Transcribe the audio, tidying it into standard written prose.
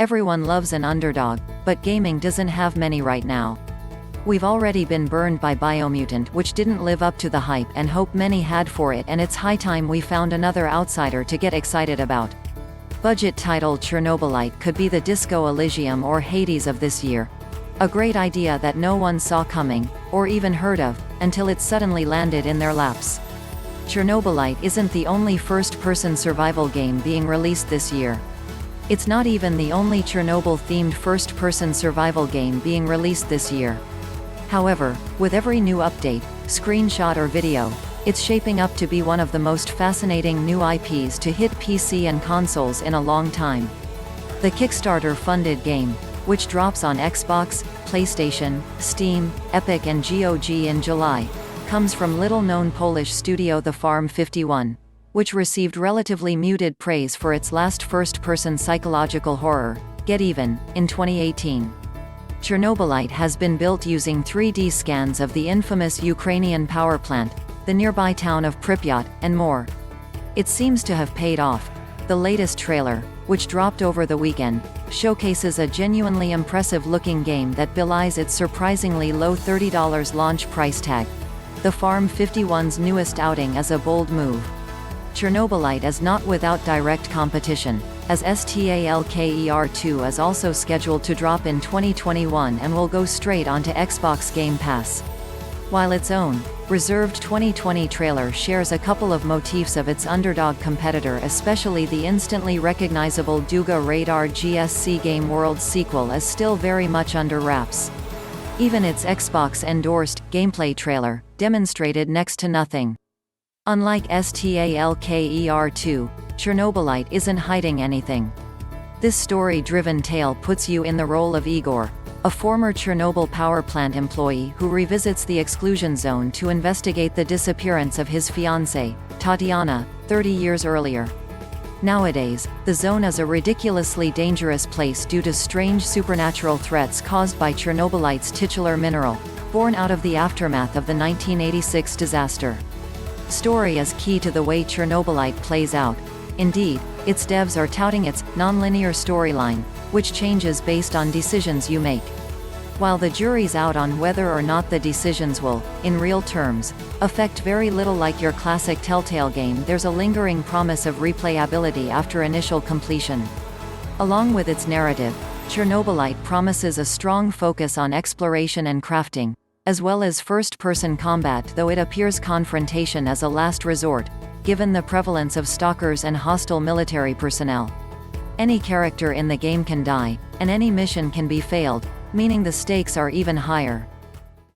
Everyone loves an underdog, but gaming doesn't have many right now. We've already been burned by Biomutant, which didn't live up to the hype and hope many had for it, and it's high time we found another outsider to get excited about. Budget title Chernobylite could be the Disco Elysium or Hades of this year. A great idea that no one saw coming, or even heard of, until it suddenly landed in their laps. Chernobylite isn't the only first-person survival game being released this year. It's not even the only Chernobyl-themed first-person survival game being released this year. However, with every new update, screenshot or video, it's shaping up to be one of the most fascinating new IPs to hit PC and consoles in a long time. The Kickstarter-funded game, which drops on Xbox, PlayStation, Steam, Epic and GOG in July, comes from little-known Polish studio The Farm 51, which received relatively muted praise for its last first-person psychological horror, Get Even, in 2018. Chernobylite has been built using 3D scans of the infamous Ukrainian power plant, the nearby town of Pripyat, and more. It seems to have paid off. The latest trailer, which dropped over the weekend, showcases a genuinely impressive-looking game that belies its surprisingly low $30 launch price tag. The Farm 51's newest outing is a bold move. Chernobylite is not without direct competition, as Stalker 2 is also scheduled to drop in 2021 and will go straight onto Xbox Game Pass. While its own, reserved 2020 trailer shares a couple of motifs of its underdog competitor, especially the instantly recognizable Duga radar GSC Game World sequel is still very much under wraps. Even its Xbox-endorsed gameplay trailer demonstrated next to nothing. Unlike Stalker 2, Chernobylite isn't hiding anything. This story-driven tale puts you in the role of Igor, a former Chernobyl Power Plant employee who revisits the Exclusion Zone to investigate the disappearance of his fiancée, Tatyana, 30 years earlier. Nowadays, the zone is a ridiculously dangerous place due to strange supernatural threats caused by Chernobylite's titular mineral, born out of the aftermath of the 1986 disaster. Story is key to the way Chernobylite plays out. Indeed, its devs are touting its non-linear storyline, which changes based on decisions you make. While the jury's out on whether or not the decisions will, in real terms, affect very little like your classic Telltale game, there's a lingering promise of replayability after initial completion. Along with its narrative, Chernobylite promises a strong focus on exploration and crafting, as well as first-person combat, though it appears confrontation as a last resort, given the prevalence of stalkers and hostile military personnel. Any character in the game can die, and any mission can be failed, meaning the stakes are even higher.